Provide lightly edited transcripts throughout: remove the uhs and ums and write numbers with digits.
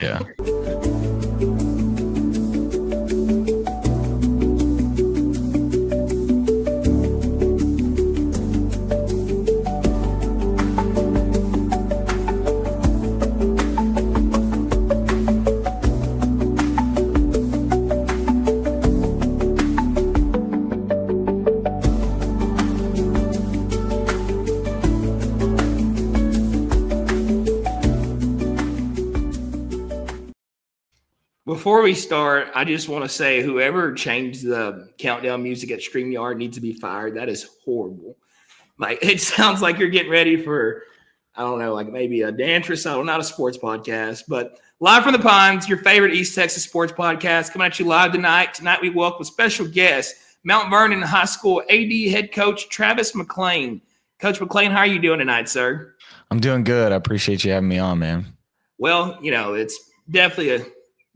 Yeah. Before we start, I just want to say whoever changed the countdown music at StreamYard needs to be fired. That is horrible. Like, it sounds like you're getting ready for, I don't know, like maybe a dance recital, not a sports podcast, but live from the Pines, your favorite East Texas sports podcast, coming at you live tonight. Tonight we welcome special guest, Mount Vernon High School AD head coach Travis McClain. Coach McClain, how are you doing tonight, sir? I'm doing good. I appreciate you having me on, man. Well, it's definitely a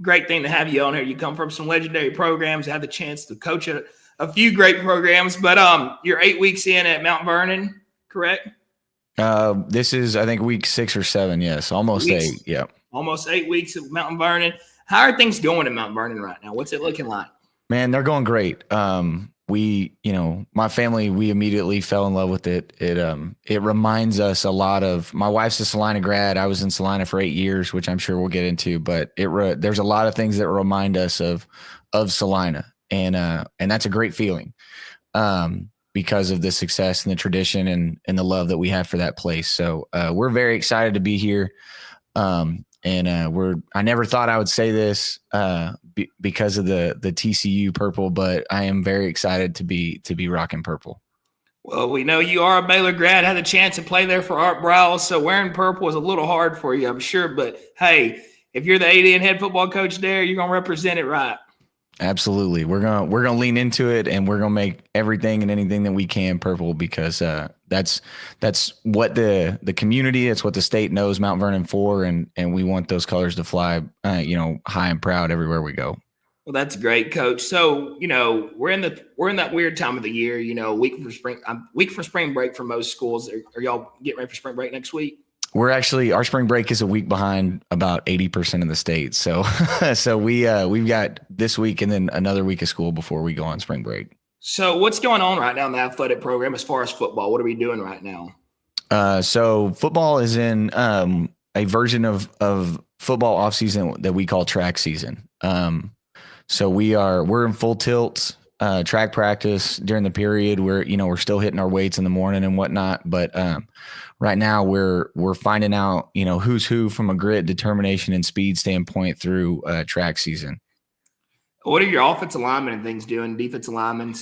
great thing to have you on here. You come from some legendary programs, have the chance to coach a few great programs, but you're 8 weeks in at Mount Vernon, correct? This is, I think, week 6 or 7. Yes, almost 8. Yeah, almost 8 weeks at Mount Vernon. How are things going at Mount Vernon right now? What's it looking like? Man, they're going great. My family, we immediately fell in love with it. It reminds us a lot of, my wife's a Salina grad. I was in Salina for 8 years, which I'm sure we'll get into, but there's a lot of things that remind us of Salina, and that's a great feeling, because of the success and the tradition and the love that we have for that place. So, we're very excited to be here. I never thought I would say this, because of the TCU purple, but I am very excited to be rocking purple. Well, we know you are a Baylor grad, had the chance to play there for Art Briles, so wearing purple is a little hard for you, I'm sure. But hey, if you're the AD and head football coach there, you're gonna represent it right. Absolutely, we're gonna lean into it, and we're gonna make everything and anything that we can purple, because that's what the community, it's what the state knows Mount Vernon for, and we want those colors to fly, high and proud everywhere we go. Well, that's great, Coach. So, we're in that weird time of the year. Week for spring break for most schools. Are y'all getting ready for spring break next week? Our spring break is a week behind about 80% of the state. So, we've got this week and then another week of school before we go on spring break. So what's going on right now in the athletic program as far as football? What are we doing right now? So football is in a version of football off season that we call track season. So we're in full tilt track practice during the period where, we're still hitting our weights in the morning and whatnot. But right now we're finding out, who's who from a grit, determination, and speed standpoint through track season. What are your offensive linemen and things doing? Defensive linemen,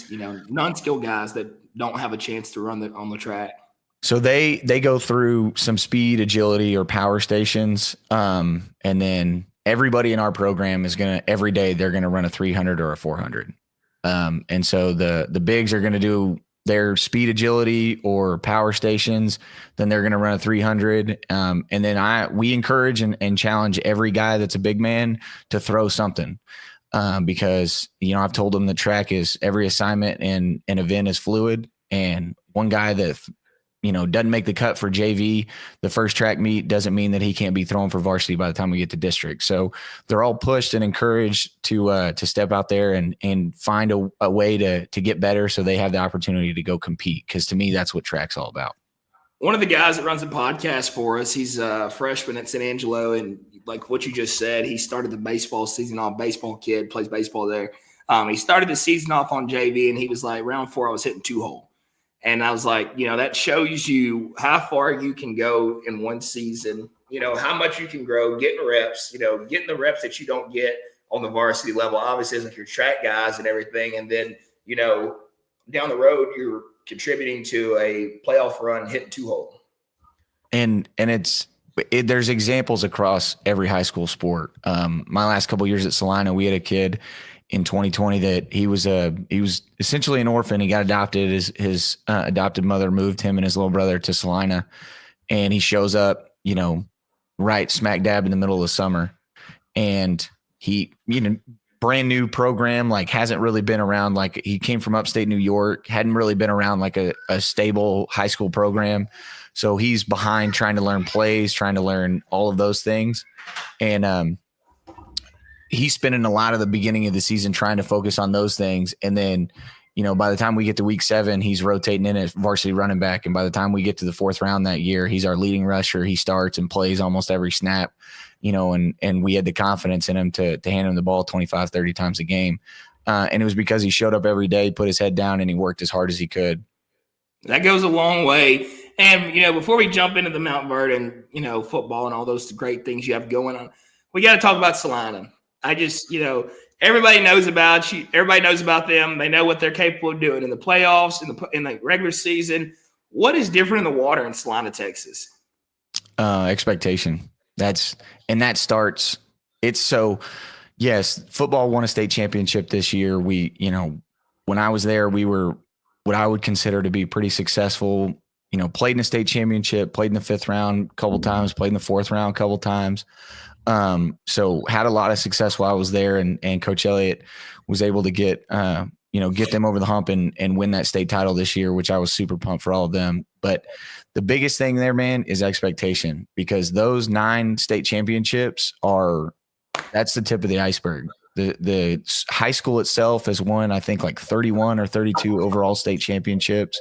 non-skilled guys that don't have a chance to run on the track. So they go through some speed, agility, or power stations, and then everybody in our program is every day they're gonna run a 300 or a 400. And so the bigs are gonna do their speed, agility, or power stations. Then they're gonna run a 300, and then we encourage and challenge every guy that's a big man to throw something. Because, I've told them the track is every assignment and an event is fluid, and one guy that, doesn't make the cut for JV, the first track meet, doesn't mean that he can't be thrown for varsity by the time we get to district. So they're all pushed and encouraged to step out there and find a way to get better, so they have the opportunity to go compete. Because to me, that's what track's all about. One of the guys that runs the podcast for us, he's a freshman at San Angelo, and like what you just said, he started the baseball season off, baseball kid, plays baseball there. He started the season off on JV, and he was like, round 4, I was hitting 2-hole. And I was like, that shows you how far you can go in one season, how much you can grow, getting reps, getting the reps that you don't get on the varsity level, obviously as like your track guys and everything. And then, down the road, you're contributing to a playoff run hitting 2-hole. And there's examples across every high school sport. My last couple of years at Salina, we had a kid in 2020 that he was essentially an orphan. He got adopted. His adopted mother moved him and his little brother to Salina, and he shows up, right smack dab in the middle of the summer, and he, brand new program, like hasn't really been around. Like he came from upstate New York, hadn't really been around like a stable high school program. So he's behind trying to learn plays, trying to learn all of those things. And he's spending a lot of the beginning of the season trying to focus on those things. And then, by the time we get to week 7, he's rotating in at varsity running back. And by the time we get to the 4th round that year, he's our leading rusher. He starts and plays almost every snap, and we had the confidence in him to hand him the ball 25, 30 times a game. And it was because he showed up every day, put his head down, and he worked as hard as he could. That goes a long way. And, before we jump into the Mount Vernon, football and all those great things you have going on, we got to talk about Salina. I just, everybody knows about you. Everybody knows about them. They know what they're capable of doing in the playoffs, in the regular season. What is different in the water in Salina, Texas? Expectation. That starts. It's so, yes, football won a state championship this year. We, when I was there, we were what I would consider to be pretty successful. Played in a state championship, played in the 5th round a couple times, played in the 4th round a couple times. So had a lot of success while I was there, and Coach Elliott was able to get them over the hump and win that state title this year, which I was super pumped for all of them. But the biggest thing there, man, is expectation, because those 9 state championships that's the tip of the iceberg. The high school itself has won, I think, like 31 or 32 overall state championships.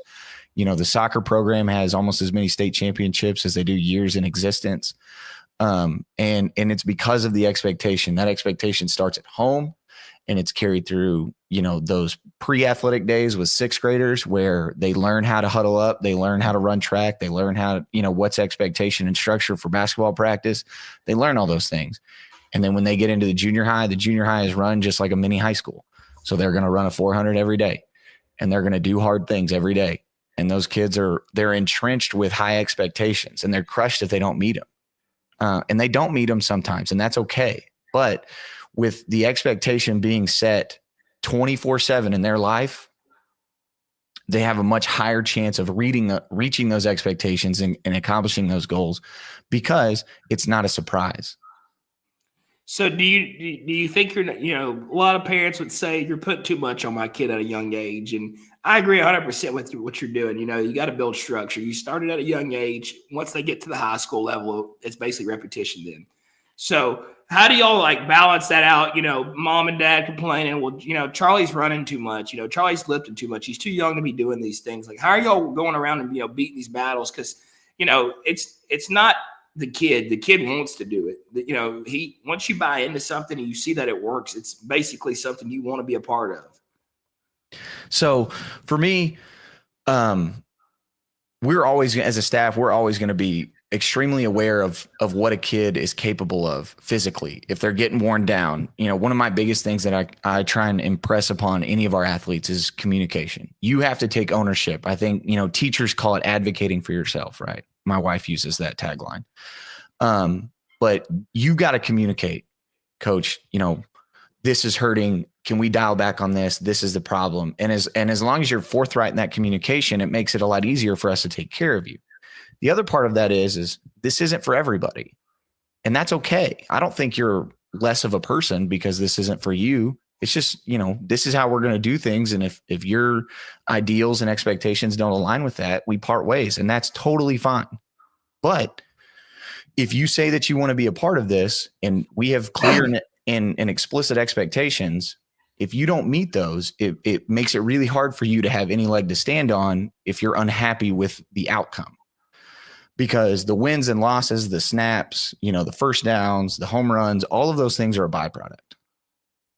The soccer program has almost as many state championships as they do years in existence. And it's because of the expectation. That expectation starts at home, and it's carried through, those pre-athletic days with 6th graders where they learn how to huddle up, they learn how to run track, they learn how, what's expectation and structure for basketball practice. They learn all those things. And then when they get into the junior high is run just like a mini high school. So they're going to run a 400 every day, and they're going to do hard things every day. And those kids they're entrenched with high expectations, and they're crushed if they don't meet them. And they don't meet them sometimes, and that's okay. But with the expectation being set 24/7 in their life, they have a much higher chance of reaching those expectations and accomplishing those goals, because it's not a surprise. So do you think a lot of parents would say you're putting too much on my kid at a young age? And I agree 100% with what you're doing. You got to build structure. You started at a young age. Once they get to the high school level, it's basically repetition then. So how do y'all balance that out? Mom and dad complaining, well, Charlie's running too much. Charlie's lifting too much. He's too young to be doing these things. How are y'all going around and, beating these battles? Because, it's not the kid wants to do it. Once you buy into something and you see that it works, it's basically something you want to be a part of. So for me, we're always, as a staff, we're always going to be extremely aware of what a kid is capable of physically. If they're getting worn down, one of my biggest things that I try and impress upon any of our athletes is communication. You have to take ownership. I think, teachers call it advocating for yourself, right? My wife uses that tagline. But you got to communicate, coach, this is hurting. Can we dial back on this? This is the problem. And as long as you're forthright in that communication, it makes it a lot easier for us to take care of you. The other part of that is this isn't for everybody, and that's okay. I don't think you're less of a person because this isn't for you. It's just, this is how we're going to do things. And if your ideals and expectations don't align with that, we part ways, and that's totally fine. But if you say that you want to be a part of this, and we have clear and explicit expectations, if you don't meet those, it makes it really hard for you to have any leg to stand on if you're unhappy with the outcome. Because the wins and losses, the snaps, the first downs, the home runs, all of those things are a byproduct.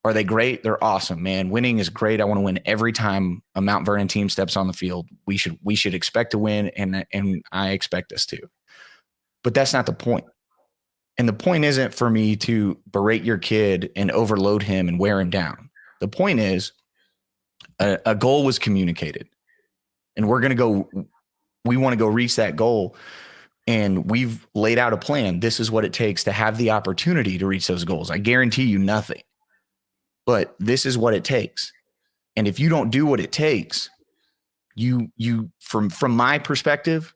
Are they great? They're awesome, man. Winning is great. I want to win every time a Mount Vernon team steps on the field. We should expect to win, and I expect us to. But that's not the point. And the point isn't for me to berate your kid and overload him and wear him down. The point is a goal was communicated, and we want to go reach that goal. And we've laid out a plan. This is what it takes to have the opportunity to reach those goals. I guarantee you nothing, but this is what it takes. And if you don't do what it takes, you from my perspective,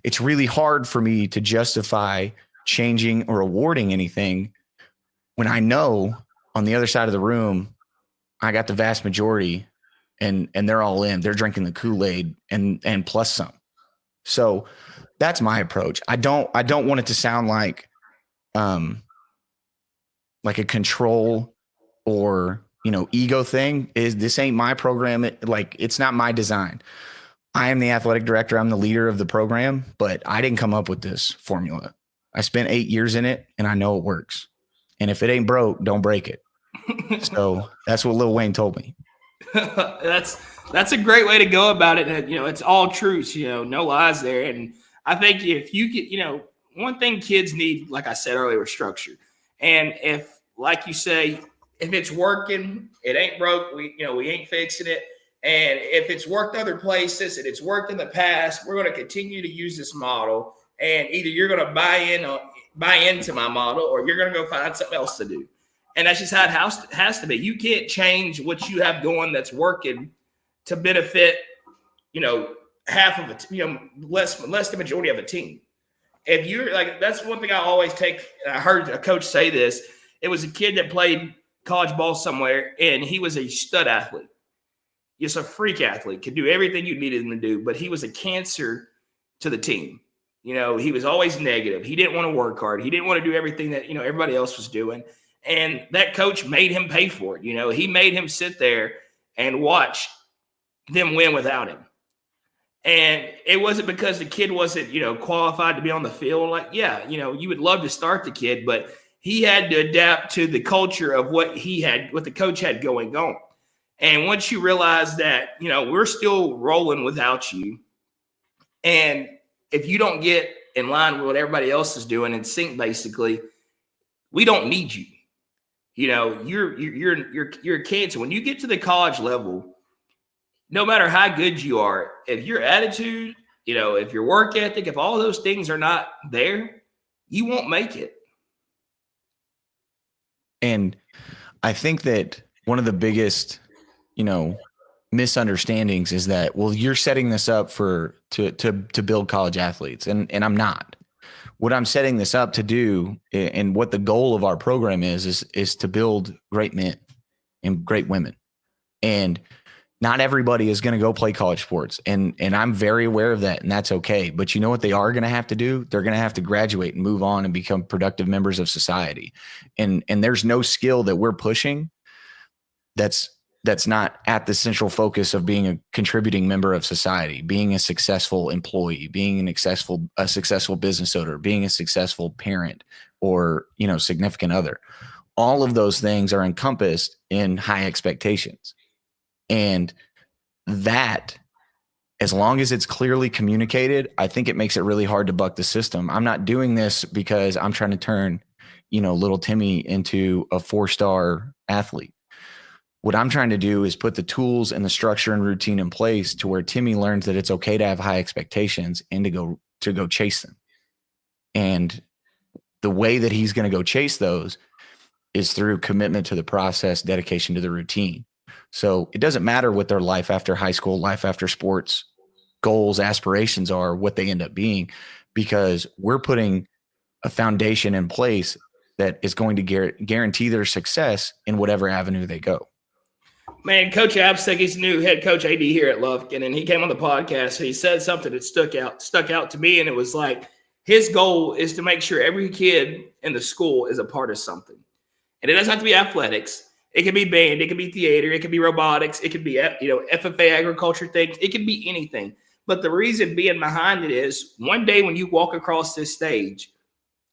it's really hard for me to justify changing or awarding anything when I know on the other side of the room, I got the vast majority and they're all in. They're drinking the Kool-Aid and plus some. So that's my approach. I don't want it to sound like like a control or, ego thing. Is this ain't my program. It's not my design. I am the athletic director. I'm the leader of the program, but I didn't come up with this formula. I spent 8 years in it and I know it works. And if it ain't broke, don't break it. So that's what Lil Wayne told me. That's a great way to go about it. It's all truth, no lies there. And I think if you get, one thing kids need, like I said earlier, is structure. And if, like you say, if it's working, it ain't broke, we ain't fixing it. And if it's worked other places and it's worked in the past, we're going to continue to use this model. And either you're going to buy into my model, or you're going to go find something else to do. And that's just how it has to be. You can't change what you have going that's working to benefit, half of it, less the majority of a team. If you're like, that's one thing I always take. I heard a coach say this. It was a kid that played college ball somewhere, and he was a stud athlete. Just a freak athlete, could do everything you needed him to do, but he was a cancer to the team. He was always negative. He didn't want to work hard. He didn't want to do everything that, everybody else was doing. And that coach made him pay for it. He made him sit there and watch them win without him. And it wasn't because the kid wasn't, qualified to be on the field. Like, yeah, you would love to start the kid, but he had to adapt to the culture of what the coach had going on. And once you realize that, we're still rolling without you, and if you don't get in line with what everybody else is doing and sync, basically, we don't need you. You're a cancer. When you get to the college level, no matter how good you are, if your attitude, if your work ethic, if all those things are not there, you won't make it. And I think that one of the biggest, misunderstandings is that, well, you're setting this up to build college athletes. And I'm not. What I'm setting this up to do, and what the goal of our program is to build great men and great women. And not everybody is going to go play college sports. And I'm very aware of that, and that's okay. But you know what they are going to have to do? They're going to have to graduate and move on and become productive members of society. And there's no skill that we're pushing that's not at the central focus of being a contributing member of society, being a successful employee, being a successful business owner, being a successful parent, or, significant other. All of those things are encompassed in high expectations. And that, as long as it's clearly communicated, I think it makes it really hard to buck the system. I'm not doing this because I'm trying to turn, little Timmy into a 4-star athlete. What I'm trying to do is put the tools and the structure and routine in place to where Timmy learns that it's okay to have high expectations and to go chase them. And the way that he's going to go chase those is through commitment to the process, dedication to the routine. So it doesn't matter what their life after high school, life after sports goals, aspirations are, what they end up being, because we're putting a foundation in place that is going to guarantee their success in whatever avenue they go. Man, Coach Absek, he's new head coach AD here at Lufkin, and he came on the podcast. And he said something that stuck out to me, and it was like his goal is to make sure every kid in the school is a part of something. And it doesn't have to be athletics. It can be band, it can be theater, it can be robotics, it can be FFA agriculture things. It can be anything. But the reason being behind it is one day when you walk across this stage,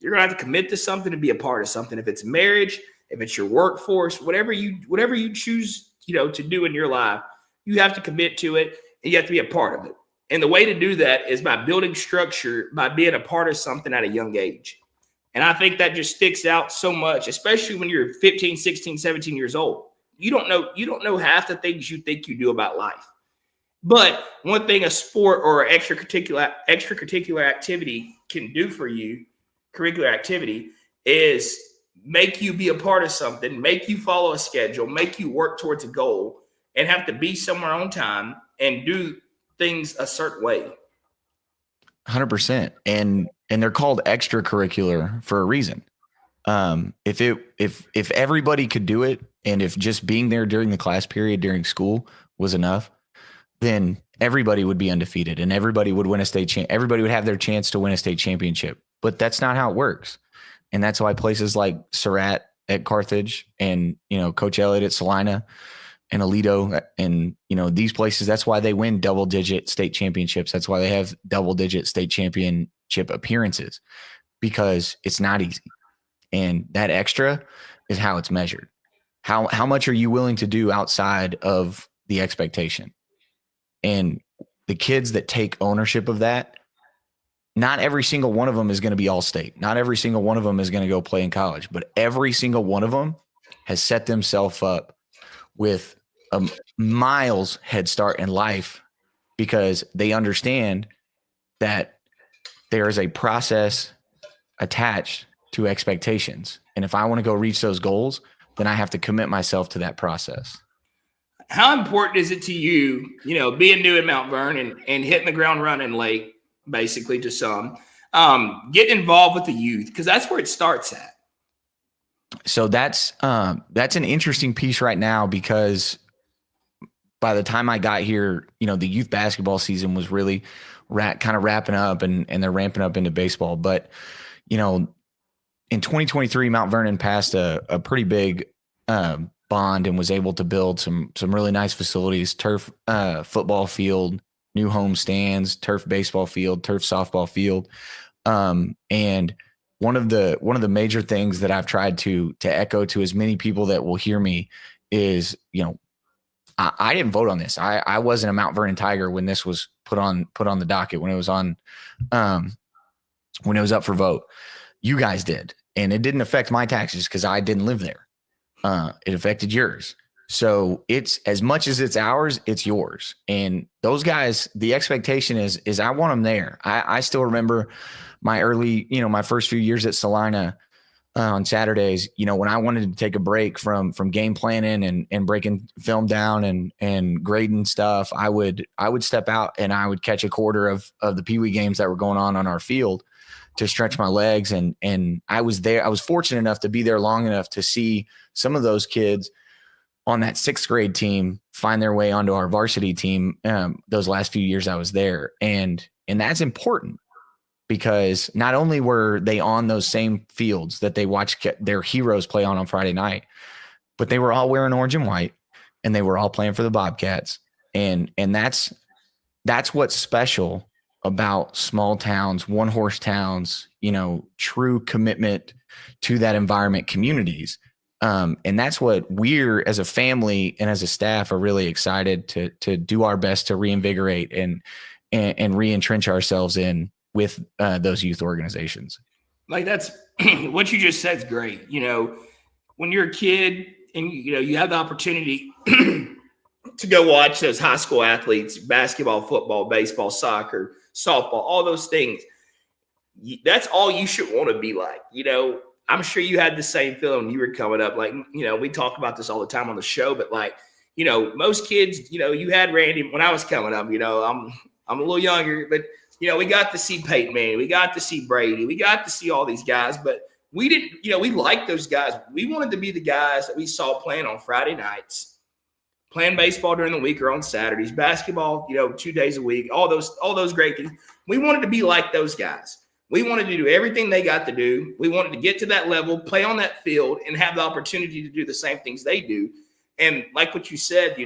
you're gonna have to commit to something to be a part of something. If it's marriage, if it's your workforce, whatever you choose, to do in your life, you have to commit to it and you have to be a part of it. And the way to do that is by building structure, by being a part of something at a young age. And I think that just sticks out so much, especially when you're 15, 16, 17 years old. You don't know half the things you think you do about life. But one thing a sport or extracurricular activity can do for you, curricular activity, is make you be a part of something, make you follow a schedule, make you work towards a goal, and have to be somewhere on time and do things a certain way. 100%. And they're called extracurricular for a reason. If everybody could do it, and if just being there during the class period during school was enough, then everybody would be undefeated and everybody would win a state everybody would have their chance to win a state championship. But that's not how it works. And that's why places like Surratt at Carthage and, Coach Elliott at Salina and Alito and, these places. That's why they win double-digit state championships. That's why they have double-digit state championship appearances, because it's not easy. And that extra is how it's measured. How much are you willing to do outside of the expectation? And the kids that take ownership of that, not every single one of them is going to be all state. Not every single one of them is going to go play in college, but every single one of them has set themselves up with a miles head start in life, because they understand that there is a process attached to expectations. And if I want to go reach those goals, then I have to commit myself to that process. How important is it to you, being new in Mount Vernon and hitting the ground running late, basically to some, getting involved with the youth? Because that's where it starts at. So that's an interesting piece right now, because by the time I got here, the youth basketball season was really kind of wrapping up, and they're ramping up into baseball. But, in 2023, Mount Vernon passed a pretty big bond and was able to build some really nice facilities: turf football field, new home stands, turf baseball field, turf softball field. And one of the major things that I've tried to echo to as many people that will hear me is, I didn't vote on this. I wasn't a Mount Vernon Tiger when this was put on the docket, when it was up for vote. You guys did. And it didn't affect my taxes because I didn't live there. It affected yours. So it's, as much as it's ours, it's yours. And those guys, the expectation is I want them there. I still remember my early, my first few years at Salina, on Saturdays, when I wanted to take a break from game planning and breaking film down and grading stuff, I would step out and I would catch a quarter of the Pee Wee games that were going on our field to stretch my legs. And I was there. I was fortunate enough to be there long enough to see some of those kids on that 6th grade team find their way onto our varsity team those last few years I was there. And that's important, because not only were they on those same fields that they watched their heroes play on Friday night, but they were all wearing orange and white, and they were all playing for the Bobcats. And that's what's special about small towns, one-horse towns, true commitment to that environment, communities. And that's what we're, as a family and as a staff, are really excited to do our best to reinvigorate and re-entrench ourselves in with those youth organizations. Like, that's what you just said is great. When you're a kid and you have the opportunity to go watch those high school athletes, basketball, football, baseball, soccer, softball, all those things, that's all you should want to be like. I'm sure you had the same feeling when you were coming up. Like, we talk about this all the time on the show, but like, most kids, you had Randy when I was coming up. I'm a little younger, but we got to see Peyton Manning, we got to see Brady, we got to see all these guys, but we didn't, we liked those guys. We wanted to be the guys that we saw playing on Friday nights, playing baseball during the week or on Saturdays, basketball, 2 days a week, all those great things. We wanted to be like those guys. We wanted to do everything they got to do. We wanted to get to that level, play on that field, and have the opportunity to do the same things they do. And like what you said,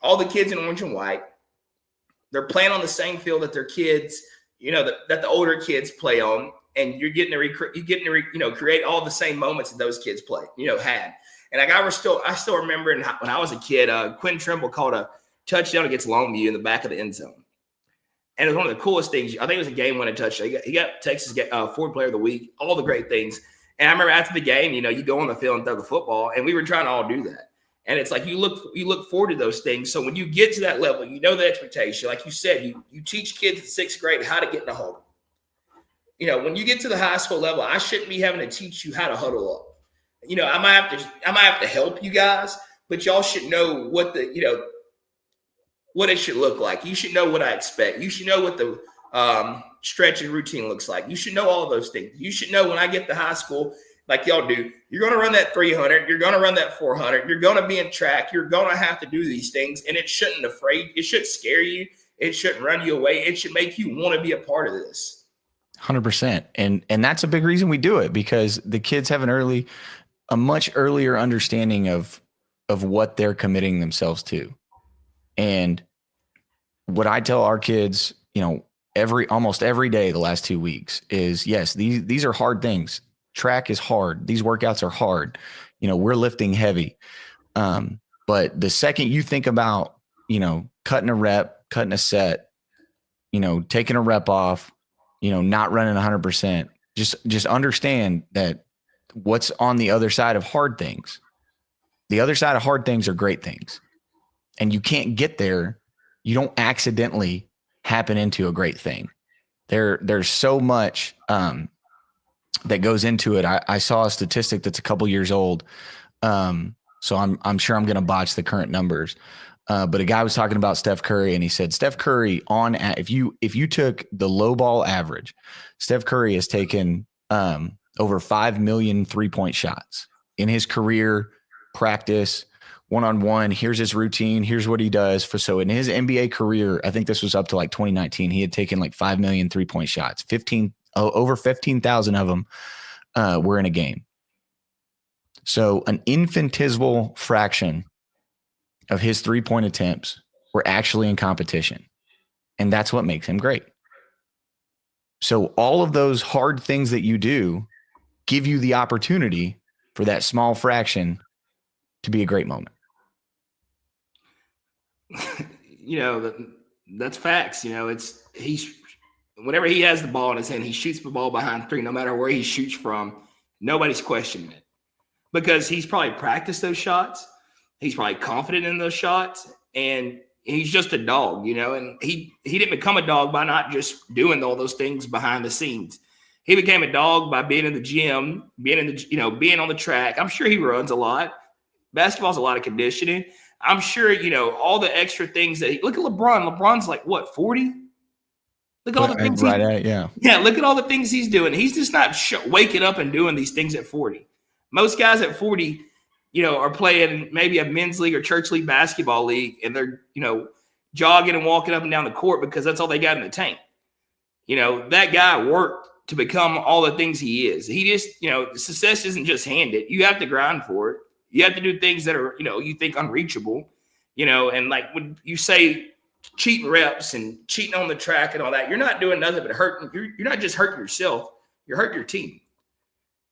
all the kids in orange and white, they're playing on the same field that their kids, that the older kids play on, and you're getting to create all the same moments that those kids had. And like I still remember when I was a kid, Quinn Trimble called a touchdown against Longview in the back of the end zone. And it was one of the coolest things. I think it was a game-winning touchdown. He got Texas Ford Player of the Week, all the great things. And I remember after the game, you go on the field and throw the football, and we were trying to all do that. And it's like you look forward to those things. So when you get to that level, the expectation. Like you said, you teach kids in 6th grade how to get in the huddle. When you get to the high school level, I shouldn't be having to teach you how to huddle up. I might have to help you guys, but y'all should know what what it should look like. You should know what I expect. You should know what the stretching routine looks like. You should know all of those things. You should know when I get to high school, like y'all do, you're going to run that 300. You're going to run that 400. You're going to be in track. You're going to have to do these things. And it shouldn't scare you. It shouldn't run you away. It should make you want to be a part of this. 100%. And that's a big reason we do it, because the kids have an early a much earlier understanding of what they're committing themselves to. And what I tell our kids, almost every day the last 2 weeks is, yes, these are hard things. Track is hard. These workouts are hard. We're lifting heavy. But the second you think about, cutting a rep, cutting a set, taking a rep off, not running 100%, just understand that what's on the other side of hard things. The other side of hard things are great things. And you can't get there. You don't accidentally happen into a great thing. There's so much that goes into it. I saw a statistic that's a couple years old. So I'm sure I'm going to botch the current numbers. But a guy was talking about Steph Curry, and he said Steph Curry if you took the low ball average, Steph Curry has taken over 5 million 3-point shots in his career, practice, one-on-one. Here's his routine. Here's what he does. So in his NBA career, I think this was up to like 2019, he had taken like 5 million 3-point shots. Over 15,000 of them were in a game. So an infinitesimal fraction of his 3-point attempts were actually in competition. And that's what makes him great. So all of those hard things that you do give you the opportunity for that small fraction to be a great moment. That's facts. Whenever he has the ball in his hand, he shoots the ball behind three, no matter where he shoots from. Nobody's questioning it because he's probably practiced those shots. He's probably confident in those shots, and he's just a dog, and he didn't become a dog by not just doing all those things behind the scenes. He became a dog by being in the gym, being on the track. I'm sure he runs a lot. Basketball's a lot of conditioning. I'm sure, all the extra things look at LeBron. LeBron's like, what, 40? Look at all the things. Yeah. Look at all the things he's doing. He's just not waking up and doing these things at 40. Most guys at 40, are playing maybe a men's league or church league basketball league, and they're, jogging and walking up and down the court because that's all they got in the tank. That guy worked to become all the things he is. He just, success isn't just handed. You have to grind for it. You have to do things that are, you think unreachable, and like when you say cheating reps and cheating on the track and all that, you're not doing nothing but hurting. You're not just hurting yourself. You're hurting your team.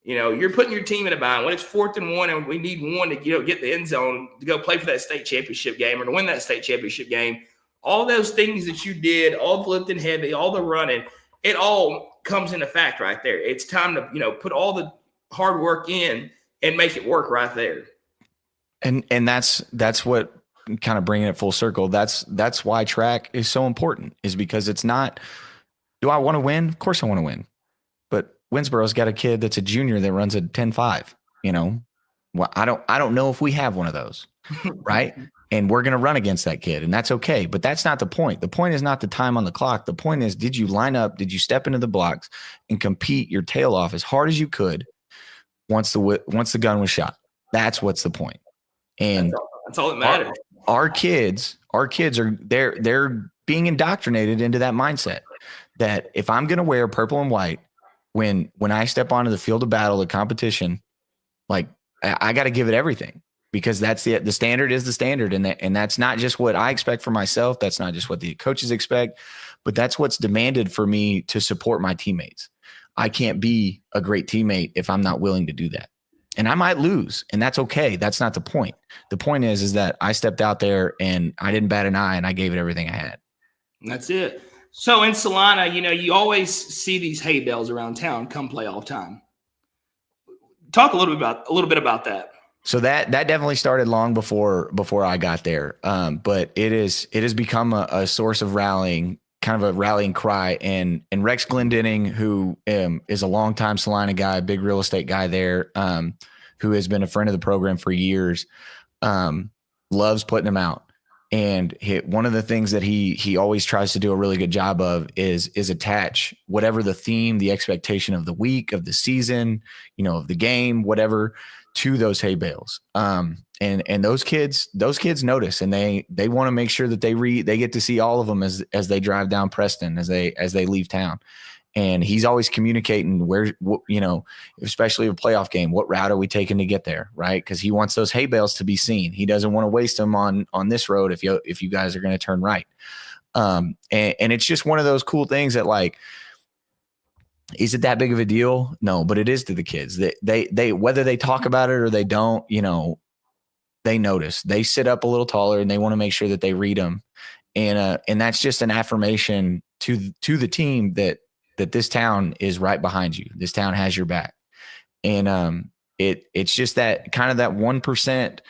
You're putting your team in a bind. When it's 4th and 1 and we need one to, get the end zone to go play for that state championship game or to win that state championship game, all those things that you did, all the lifting heavy, all the running, it all comes into fact right there. It's time to, put all the hard work in and make it work right there. And that's what, kind of bringing it full circle. That's why track is so important, is because it's not, do I want to win? Of course I want to win. But Winsboro's got a kid that's a junior that runs a 10.5, Well, I don't know if we have one of those, right? And we're going to run against that kid, and that's okay. But that's not the point. The point is not the time on the clock. The point is, did you line up? Did you step into the blocks and compete your tail off as hard as you could once the gun was shot? That's what's the point. And that's all that matters. Our kids are they're being indoctrinated into that mindset that if I'm going to wear purple and white when I step onto the field of battle, the competition, like I got to give it everything, because that's the standard is the standard. And that's not just what I expect for myself. That's not just what the coaches expect, but that's what's demanded for me to support my teammates. I can't be a great teammate if I'm not willing to do that. And I might lose, and that's okay. That's not the point. The point is that I stepped out there and I didn't bat an eye, and I gave it everything I had. That's it. So in Salina, you always see these hay bales around town come playoff time. Talk a little bit about that. So that definitely started long before I got there. But it has become a source of rallying, kind of a rallying cry. And Rex Glendenning, who is a longtime Salina guy, big real estate guy there, who has been a friend of the program for years, loves putting them out. And one of the things that he always tries to do a really good job of is attach whatever the theme, the expectation of the week, of the season, of the game, whatever, to those hay bales. And those kids notice, and they want to make sure that they get to see all of them as they drive down Preston, as they leave town. And he's always communicating especially a playoff game, what route are we taking to get there, right? Because he wants those hay bales to be seen. He doesn't want to waste them on this road if you guys are going to turn right. And it's just one of those cool things that, like, is it that big of a deal? No, but it is to the kids. They whether they talk about it or they don't, they notice. They sit up a little taller and they want to make sure that they read them. And that's just an affirmation to the team that this town is right behind you. This town has your back. And it's just that kind of that 1%,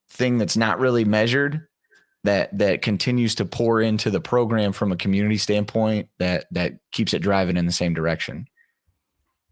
thing that's not really measured, that continues to pour into the program from a community standpoint, that keeps it driving in the same direction.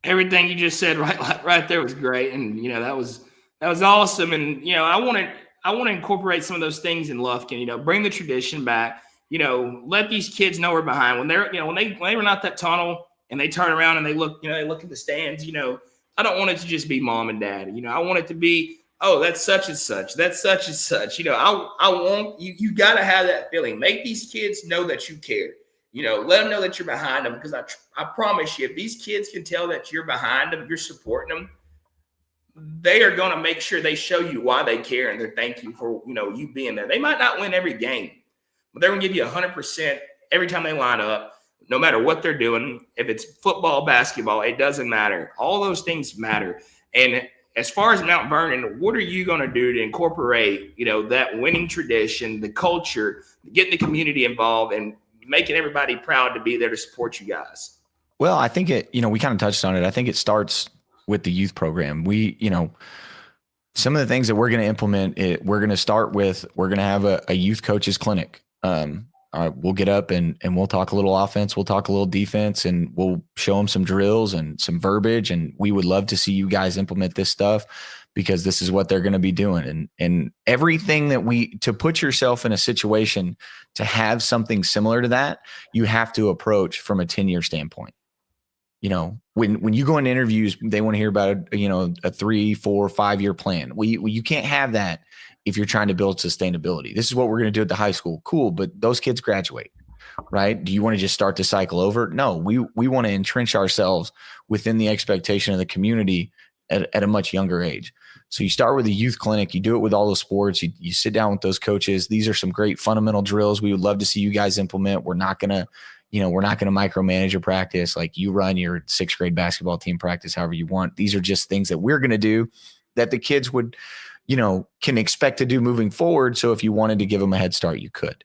Everything you just said right there was great. And, that was awesome. And, I want to incorporate some of those things in Lufkin, bring the tradition back, let these kids know we're behind when they're, when they run out that tunnel and they turn around and they look at the stands, I don't want it to just be mom and dad. I want it to be, oh, that's such and such. That's such and such. I want you got to have that feeling. Make these kids know that you care. Let them know that you're behind them, because I promise you, if these kids can tell that you're behind them, you're supporting them, they are going to make sure they show you why they care and they're thanking you for, you being there. They might not win every game, but they're going to give you 100% every time they line up, no matter what they're doing. If it's football, basketball, it doesn't matter. All those things matter. And as far as Mount Vernon, what are you going to do to incorporate, that winning tradition, the culture, getting the community involved and making everybody proud to be there to support you guys? Well, I think we kind of touched on it. I think it starts with the youth program. Some of the things that we're going to implement, we're going to start with, we're going to have a youth coaches clinic. We'll get up and we'll talk a little offense. We'll talk a little defense, and we'll show them some drills and some verbiage. And we would love to see you guys implement this stuff, because this is what they're going to be doing. And everything to put yourself in a situation to have something similar to that, you have to approach from a 10-year standpoint. When you go in interviews, they want to hear about a 3, 4, 5-year plan. You can't have that if you're trying to build sustainability. This is what we're going to do at the high school. Cool. But those kids graduate, right? Do you want to just start the cycle over? No, we want to entrench ourselves within the expectation of the community at a much younger age. So you start with a youth clinic, you do it with all the sports, you sit down with those coaches. These are some great fundamental drills we would love to see you guys implement. We're not going to micromanage your practice. Like, you run your 6th grade basketball team practice however you want. These are just things that we're going to do that the kids would, can expect to do moving forward. So if you wanted to give them a head start, you could.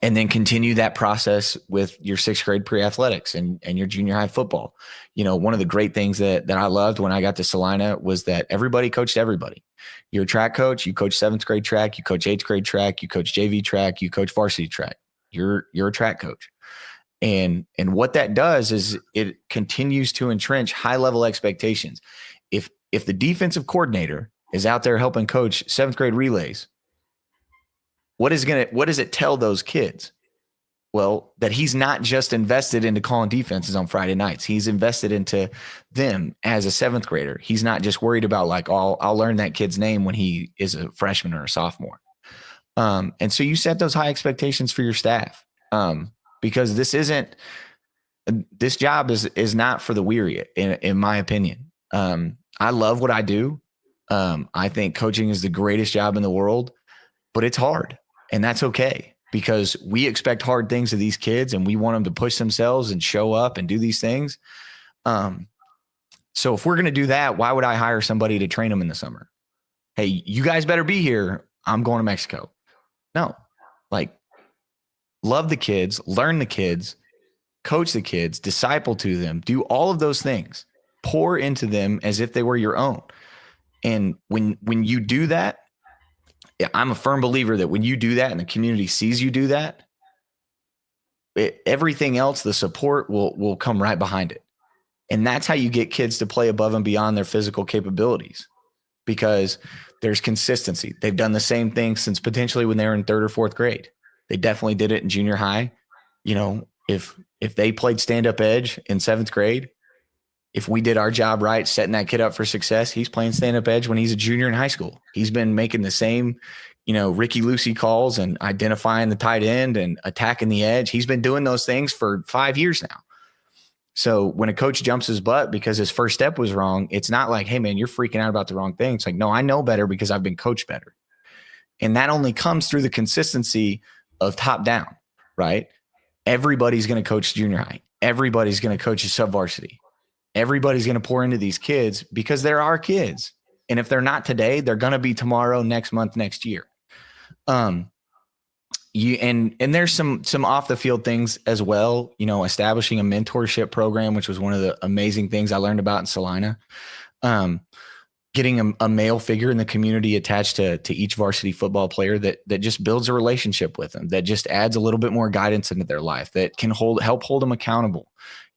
And then continue that process with your 6th grade pre-athletics and your junior high football. One of the great things that I loved when I got to Salina was that everybody coached everybody. You're a track coach, you coach 7th grade track, you coach 8th grade track, you coach JV track, you coach varsity track. You're a track coach. And what that does is it continues to entrench high level expectations. If the defensive coordinator is out there helping coach 7th grade relays, what does it tell those kids? Well, that he's not just invested into calling defenses on Friday nights. He's invested into them as a 7th grader. He's not just worried about, like, I'll learn that kid's name when he is a freshman or a sophomore. And so you set those high expectations for your staff, because this job is not for the weary, in my opinion. I love what I do. I think coaching is the greatest job in the world, but it's hard, and that's okay, because we expect hard things of these kids and we want them to push themselves and show up and do these things. So if we're going to do that, why would I hire somebody to train them in the summer? Hey, you guys better be here. I'm going to Mexico. No, like, love the kids, learn the kids, coach the kids, disciple to them, do all of those things, pour into them as if they were your own. And when you do that, I'm a firm believer that when you do that and the community sees you do that, everything else, the support will come right behind it. And that's how you get kids to play above and beyond their physical capabilities, because there's consistency. They've done the same thing since potentially when they were in 3rd or 4th grade. They definitely did it in junior high. If they played stand-up edge in 7th grade, if we did our job right, setting that kid up for success, he's playing stand-up edge when he's a junior in high school. He's been making the same, Ricky Lucy calls and identifying the tight end and attacking the edge. He's been doing those things for 5 years now. So when a coach jumps his butt because his first step was wrong, it's not like, hey, man, you're freaking out about the wrong thing. It's like, no, I know better because I've been coached better. And that only comes through the consistency of top down, right? Everybody's going to coach junior high. Everybody's going to coach a sub-varsity. Everybody's going to pour into these kids because they're our kids. And if they're not today, they're going to be tomorrow, next month, next year. And there's some off the field things as well, establishing a mentorship program, which was one of the amazing things I learned about in Salina. Getting a male figure in the community attached to each varsity football player that just builds a relationship with them, that just adds a little bit more guidance into their life, that can help hold them accountable.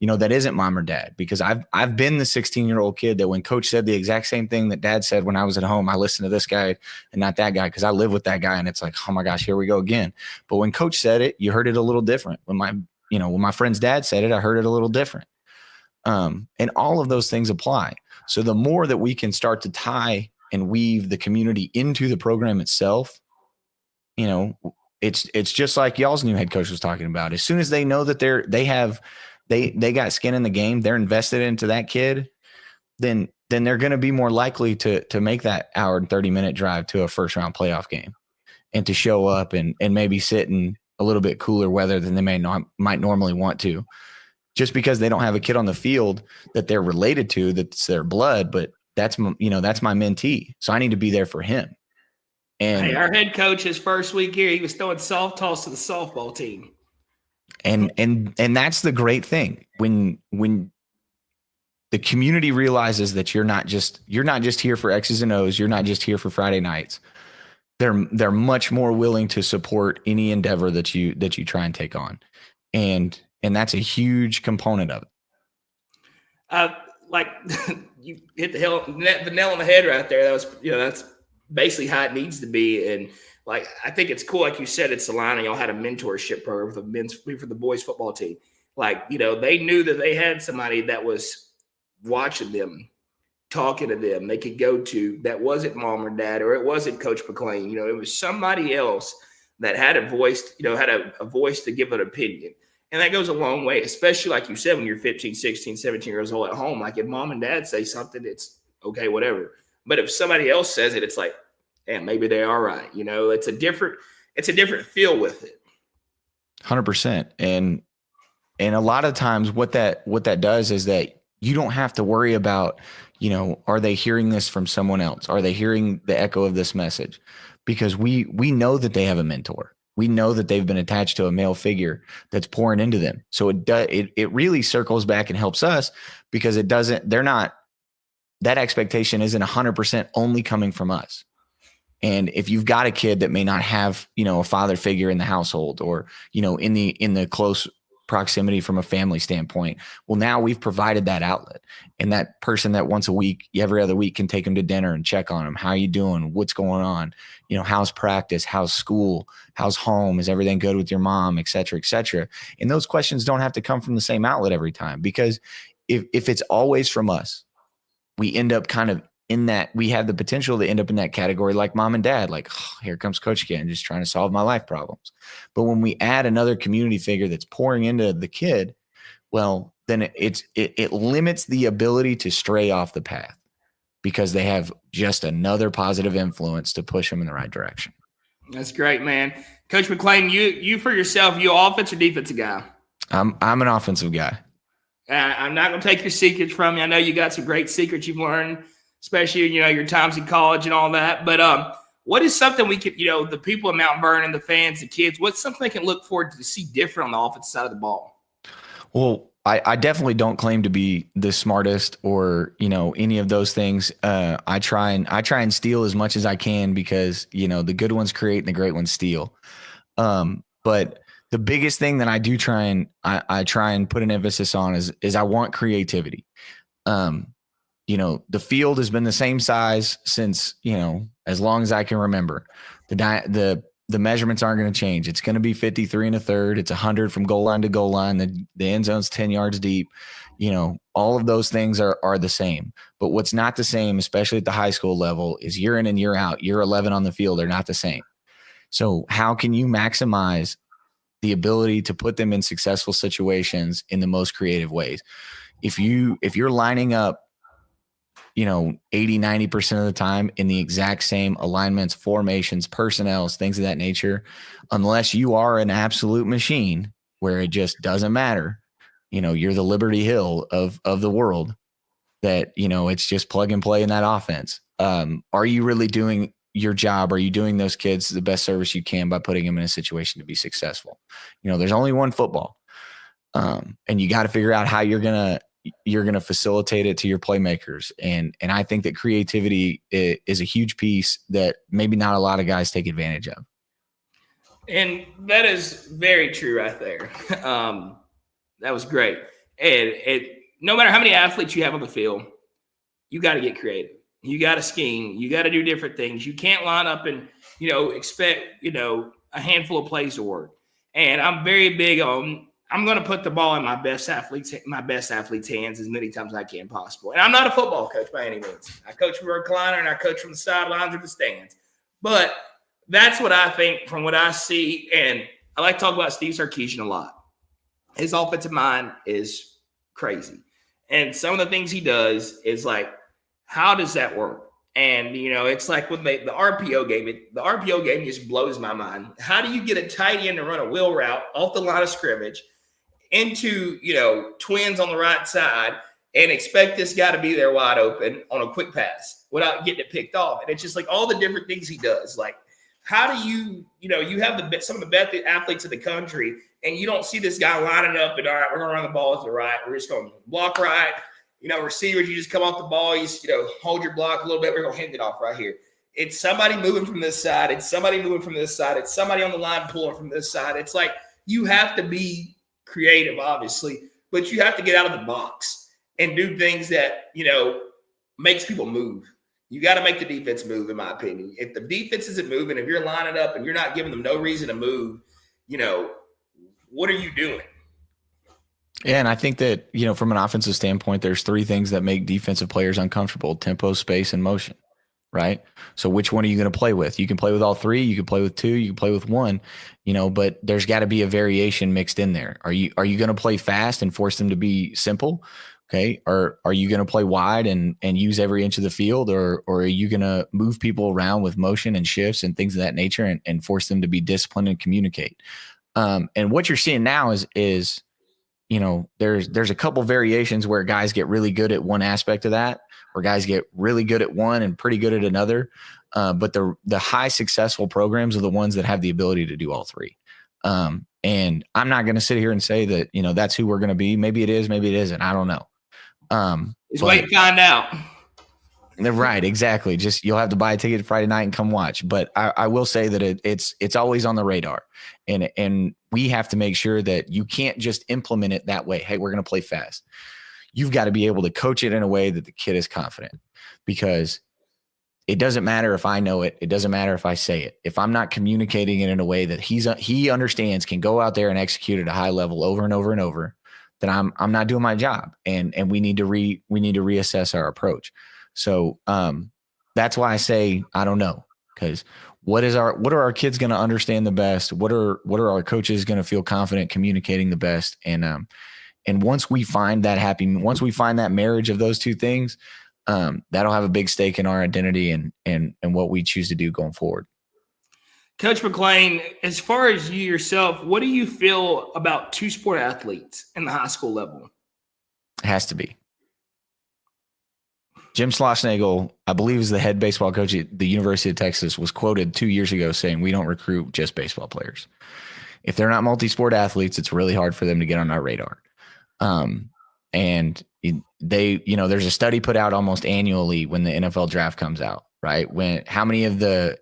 That isn't mom or dad, because I've been the 16-year-old kid that when coach said the exact same thing that dad said when I was at home, I listened to this guy and not that guy because I live with that guy, and it's like, oh my gosh, here we go again. But when coach said it, you heard it a little different. When my friend's dad said it, I heard it a little different. And all of those things apply. So the more that we can start to tie and weave the community into the program itself, it's just like y'all's new head coach was talking about. As soon as they know that they got skin in the game, they're invested into that kid, then they're going to be more likely to make that hour and 30-minute drive to a first round playoff game and to show up and maybe sit in a little bit cooler weather than they might normally want to. Just because they don't have a kid on the field that they're related to, that's their blood, but that's my mentee. So I need to be there for him. And hey, our head coach, his first week here, he was throwing soft toss to the softball team. And that's the great thing. When the community realizes that you're not just here for X's and O's, you're not just here for Friday nights. They're much more willing to support any endeavor that you try and take on. And that's a huge component of it. Like you hit the nail on the head right there. That was, that's basically how it needs to be. And like, I think it's cool. Like you said, it's Salina. Y'all had a mentorship program for the boys football team. Like, they knew that they had somebody that was watching them, talking to them, they could go to, that wasn't mom or dad, or it wasn't Coach McClain. It was somebody else that had a voice, had a voice to give an opinion. And that goes a long way, especially like you said, when you're 15, 16, 17 years old at home. Like if mom and dad say something, it's okay, whatever. But if somebody else says it, it's like, and maybe they are right. It's a different feel with it. 100%. And a lot of times what that does is that you don't have to worry about, are they hearing this from someone else? Are they hearing the echo of this message? Because we know that they have a mentor. We know that they've been attached to a male figure that's pouring into them. So it really circles back and helps us, because that expectation isn't 100% only coming from us. And if you've got a kid that may not have, a father figure in the household, or, in the close proximity from a family standpoint, well, now we've provided that outlet, and that person that once a week, every other week, can take them to dinner and check on them. How are you doing? What's going on? How's practice? How's school? How's home? Is everything good with your mom? Et cetera, et cetera. And those questions don't have to come from the same outlet every time, because if it's always from us, we end up kind of in that, we have the potential to end up in that category like mom and dad, like, oh, here comes coach again, just trying to solve my life problems. But when we add another community figure that's pouring into the kid, well, then it limits the ability to stray off the path, because they have just another positive influence to push them in the right direction. That's great, man. Coach McClain, you for yourself, you offense or defensive guy? I'm an offensive guy. I'm not going to take your secrets from you. I know you got some great secrets you've learned, especially, your times in college and all that. But what is something we could, the people in Mount Vernon, the fans, the kids, what's something they can look forward to see different on the offensive side of the ball? Well, I definitely don't claim to be the smartest or, any of those things. I try and steal as much as I can, because, the good ones create and the great ones steal. But the biggest thing that I do try and put an emphasis on is I want creativity. The field has been the same size since, as long as I can remember. The measurements aren't going to change. It's going to be 53 1/3. It's 100 from goal line to goal line. The end zone's 10 yards deep. all of those things are the same. But what's not the same, especially at the high school level, is year in and year out. Year 11 on the field are not the same. So how can you maximize the ability to put them in successful situations in the most creative ways? If you're lining up 80-90% of the time in the exact same alignments, formations, personnels, things of that nature, unless you are an absolute machine where it just doesn't matter, you're the Liberty Hill of the world, that it's just plug and play in that offense. Are you really doing your job? Are you doing those kids the best service you can by putting them in a situation to be successful? There's only one football, and you got to figure out how you're gonna facilitate it to your playmakers. And I think that creativity is a huge piece that maybe not a lot of guys take advantage of. And that is very true right there. That was great. And no matter how many athletes you have on the field, you got to get creative. You got to scheme. You got to do different things. You can't line up and, expect, a handful of plays to work. And I'm very big on, I'm going to put the ball in my best athlete's hands as many times as I can possible. And I'm not a football coach by any means. I coach from a recliner and I coach from the sidelines or the stands. But that's what I think from what I see. And I like to talk about Steve Sarkisian a lot. His offensive mind is crazy. And some of the things he does is like, how does that work? And, it's like with the RPO game. The RPO game just blows my mind. How do you get a tight end to run a wheel route off the line of scrimmage into, twins on the right side and expect this guy to be there wide open on a quick pass without getting it picked off? And it's just like all the different things he does. Like, how do you have some of the best athletes in the country, and you don't see this guy lining up and, all right, we're going to run the ball to the right. We're just going to block right. Receivers, you just come off the ball. You just, hold your block a little bit. We're going to hand it off right here. It's somebody moving from this side. It's somebody moving from this side. It's somebody on the line pulling from this side. It's like you have to be creative, obviously, but you have to get out of the box and do things that, makes people move. You got to make the defense move, in my opinion. If the defense isn't moving, if you're lining up and you're not giving them no reason to move, what are you doing? Yeah, and I think that, from an offensive standpoint, there's three things that make defensive players uncomfortable: tempo, space, and motion, right? So which one are you going to play with? You can play with all three, you can play with two, you can play with one, but there's got to be a variation mixed in there. Are you going to play fast and force them to be simple? Okay. Or are you going to play wide and use every inch of the field, or are you going to move people around with motion and shifts and things of that nature and force them to be disciplined and communicate? And what you're seeing now is there's a couple variations where guys get really good at one aspect of that, or guys get really good at one and pretty good at another. But the high successful programs are the ones that have the ability to do all three. And I'm not going to sit here and say that, that's who we're going to be. Maybe it is, maybe it isn't. I don't know. Just wait and find out. Right, exactly. Just you'll have to buy a ticket Friday night and come watch. But I will say that it's always on the radar, and we have to make sure that you can't just implement it that way. Hey, we're going to play fast. You've got to be able to coach it in a way that the kid is confident, because it doesn't matter if I know it. It doesn't matter if I say it. If I'm not communicating it in a way that he understands, can go out there and execute at a high level over and over and over, then I'm not doing my job, and we need to reassess our approach. So that's why I say I don't know, because what are our kids going to understand the best? What are our coaches going to feel confident communicating the best? And once we find that marriage of those two things, that'll have a big stake in our identity and what we choose to do going forward. Coach McClain, as far as you yourself, what do you feel about two-sport athletes in the high school level? It has to be. Jim Schlossnagle, I believe, is the head baseball coach at the University of Texas, was quoted 2 years ago saying, "We don't recruit just baseball players. If they're not multi-sport athletes, it's really hard for them to get on our radar." And there's a study put out almost annually when the NFL draft comes out, right? How many of the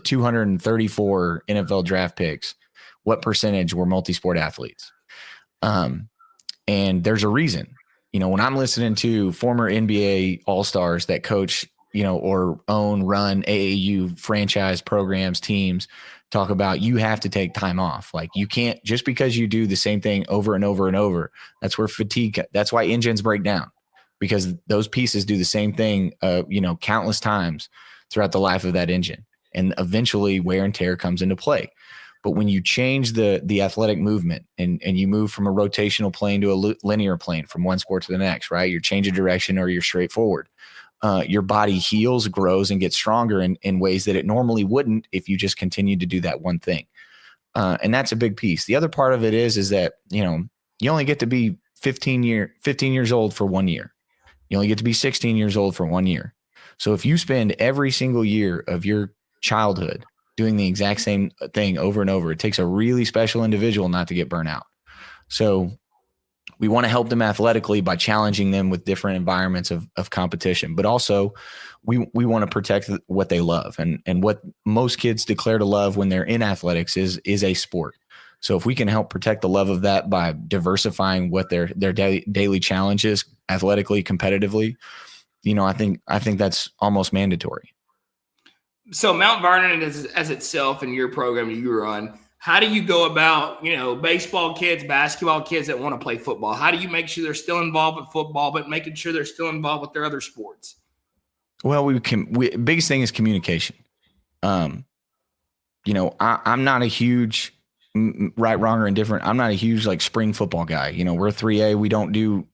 234 NFL draft picks, what percentage were multi-sport athletes? And there's a reason. When I'm listening to former NBA All-Stars that coach or run AAU franchise programs, teams talk about you have to take time off. Like you can't, just because you do the same thing over and over and over, that's where fatigue, that's why engines break down, because those pieces do the same thing, countless times throughout the life of that engine. And eventually wear and tear comes into play. But when you change the athletic movement and you move from a rotational plane to a linear plane from one sport to the next, right? You're changing direction or you're straightforward. Your body heals, grows, and gets stronger in ways that it normally wouldn't if you just continued to do that one thing. And that's a big piece. The other part of it is that, you only get to be 15 years old for 1 year. You only get to be 16 years old for 1 year. So if you spend every single year of your childhood doing the exact same thing over and over, it takes a really special individual not to get burnt out. So we want to help them athletically by challenging them with different environments of competition, but also we want to protect what they love, and what most kids declare to love when they're in athletics is a sport. So if we can help protect the love of that by diversifying what their daily challenges athletically, competitively, I think that's almost mandatory. So Mount Vernon as itself in your program you run, how do you go about, baseball kids, basketball kids that want to play football? How do you make sure they're still involved with football, but making sure they're still involved with their other sports? Well, biggest thing is communication. I'm not a huge right, wrong, or indifferent. I'm not a huge like spring football guy. We're 3A. We don't do,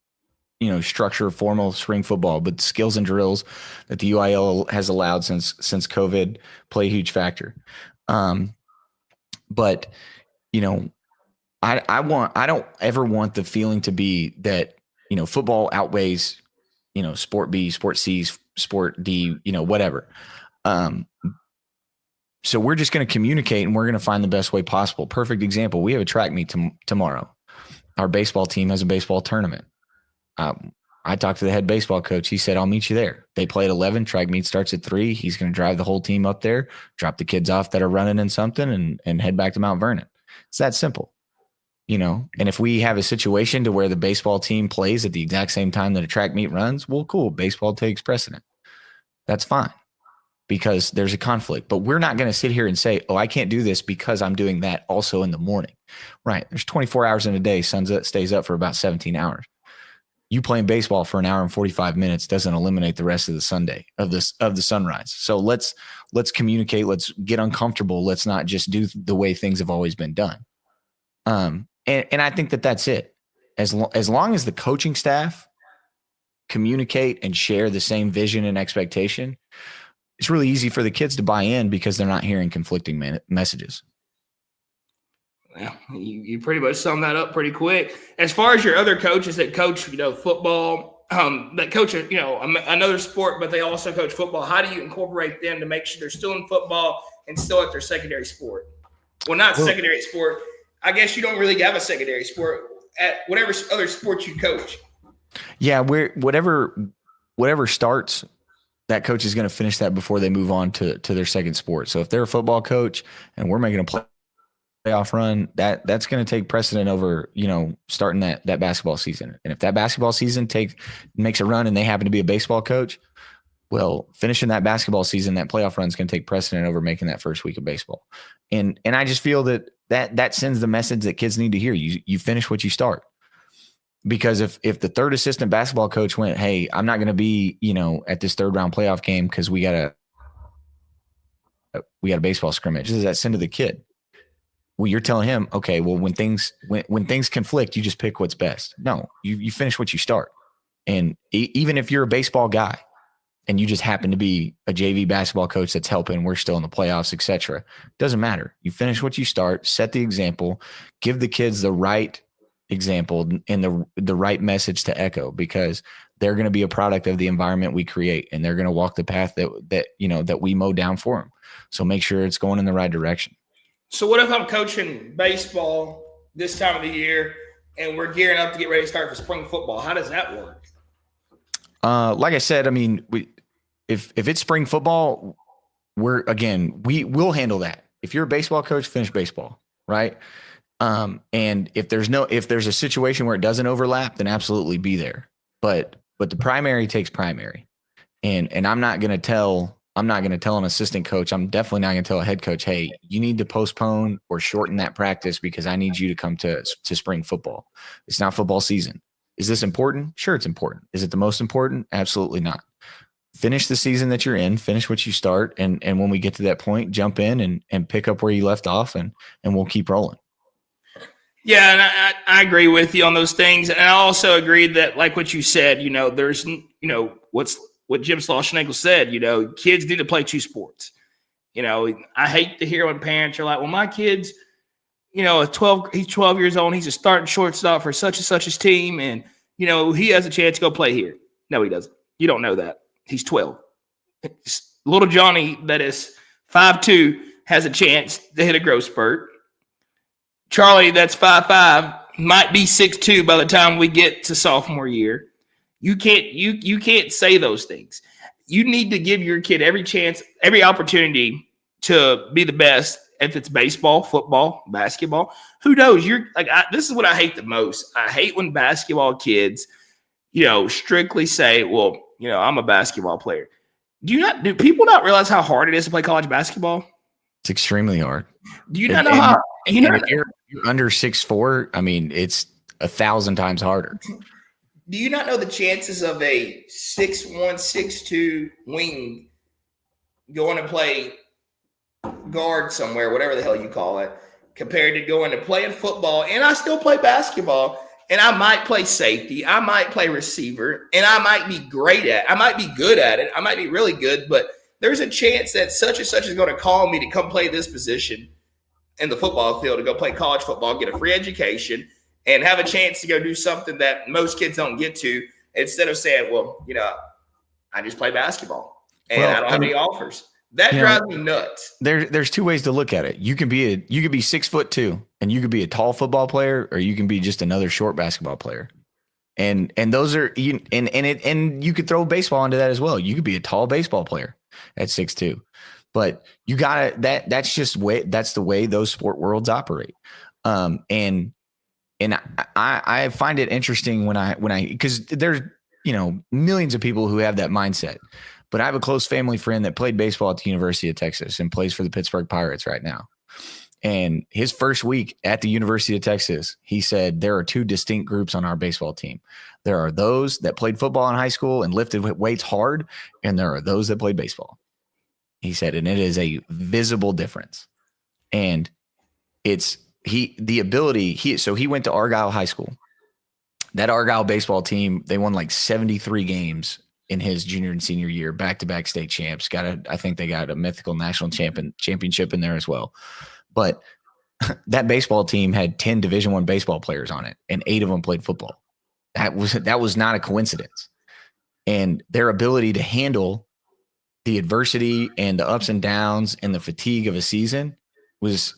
structure formal spring football, but skills and drills that the UIL has allowed since COVID play a huge factor. But I don't ever want the feeling to be that, football outweighs, sport B, sport C, sport D, whatever. So we're just going to communicate and we're going to find the best way possible. Perfect example. We have a track meet tomorrow. Our baseball team has a baseball tournament. I talked to the head baseball coach. He said, I'll meet you there. They play at 11. Track meet starts at 3. He's going to drive the whole team up there, drop the kids off that are running in something, and head back to Mount Vernon. It's that simple, And if we have a situation to where the baseball team plays at the exact same time that a track meet runs, well, cool. Baseball takes precedent. That's fine because there's a conflict. But we're not going to sit here and say, oh, I can't do this because I'm doing that also in the morning. Right. There's 24 hours in a day. Sun stays up for about 17 hours. You playing baseball for an hour and 45 minutes doesn't eliminate the rest of the Sunday of the sunrise. So let's communicate. Let's get uncomfortable. Let's not just do the way things have always been done. And I think that's it. As long as the coaching staff communicate and share the same vision and expectation, it's really easy for the kids to buy in because they're not hearing conflicting messages. Well, you pretty much summed that up pretty quick. As far as your other coaches that coach, football, that coach, another sport, but they also coach football, how do you incorporate them to make sure they're still in football and still at their secondary sport? Well, not secondary sport. I guess you don't really have a secondary sport at whatever other sport you coach. Yeah, whatever starts, that coach is going to finish that before they move on to their second sport. So if they're a football coach and we're making a playoff run, that's going to take precedent over, starting that basketball season. And if that basketball season makes a run and they happen to be a baseball coach, well, finishing that basketball season, that playoff run is going to take precedent over making that first week of baseball. And I just feel that sends the message that kids need to hear. You finish what you start. Because if the third assistant basketball coach went, hey, I'm not going to be, at this third round playoff game because we got a baseball scrimmage, does that send to the kid? Well, you're telling him, okay, well, when things conflict, you just pick what's best. No, you finish what you start. And even if you're a baseball guy and you just happen to be a JV basketball coach that's helping, we're still in the playoffs, et cetera, doesn't matter. You finish what you start, set the example, give the kids the right example and the right message to echo, because they're going to be a product of the environment we create, and they're going to walk the path that we mow down for them. So make sure it's going in the right direction. So what if I'm coaching baseball this time of the year and we're gearing up to get ready to start for spring football? How does that work? Like I said, I mean, if it's spring football, we'll handle that. If you're a baseball coach, finish baseball, right? And if there's a situation where it doesn't overlap, then absolutely be there. But the primary takes primary. And I'm not going to tell an assistant coach. I'm definitely not going to tell a head coach, hey, you need to postpone or shorten that practice because I need you to come to spring football. It's not football season. Is this important? Sure, it's important. Is it the most important? Absolutely not. Finish the season that you're in, finish what you start, and when we get to that point, jump in and pick up where you left off, and we'll keep rolling. Yeah, and I agree with you on those things. And I also agree that, like what you said, there's, what Jim Schlossnagle said, kids need to play two sports. I hate to hear when parents are like, well, my kid's, he's 12 years old, and he's a starting shortstop for such and such his team, and, he has a chance to go play here. No, he doesn't. You don't know that. He's 12. Little Johnny, that is 5'2", has a chance to hit a growth spurt. Charlie, that's 5'5", might be 6'2" by the time we get to sophomore year. You can't say those things. You need to give your kid every chance, every opportunity to be the best. If it's baseball, football, basketball, who knows? This is what I hate the most. I hate when basketball kids, strictly say, well, I'm a basketball player. Do people not realize how hard it is to play college basketball? It's extremely hard. Do you not know how? If you're under 6'4", I mean, it's 1,000 times harder. Do you not know the chances of a 6'1", 6'2" wing going to play guard somewhere, whatever the hell you call it, compared to going to playing football? And I still play basketball, and I might play safety, I might play receiver, and I might be good at it. I might be really good, but there's a chance that such and such is going to call me to come play this position in the football field, to go play college football, get a free education, and have a chance to go do something that most kids don't get to, instead of saying, well, I just play basketball and I don't have any offers. That drives me nuts. There's two ways to look at it. You could be 6'2", and you could be a tall football player, or you can be just another short basketball player. And those are, and you could throw baseball into that as well. You could be a tall baseball player at 6'2", but you gotta, that's the way those sport worlds operate. And I find it interesting because there's, millions of people who have that mindset, but I have a close family friend that played baseball at the University of Texas and plays for the Pittsburgh Pirates right now. And his first week at the University of Texas, he said, there are two distinct groups on our baseball team. There are those that played football in high school and lifted weights hard, and there are those that played baseball. He said, and it is a visible difference. And he went to Argyle High School. That Argyle baseball team, they won like 73 games in his junior and senior year, back-to-back state champs. I think they got a mythical national championship in there as well. But that baseball team had 10 Division I baseball players on it, and 8 of them played football. That was not a coincidence. And their ability to handle the adversity and the ups and downs and the fatigue of a season was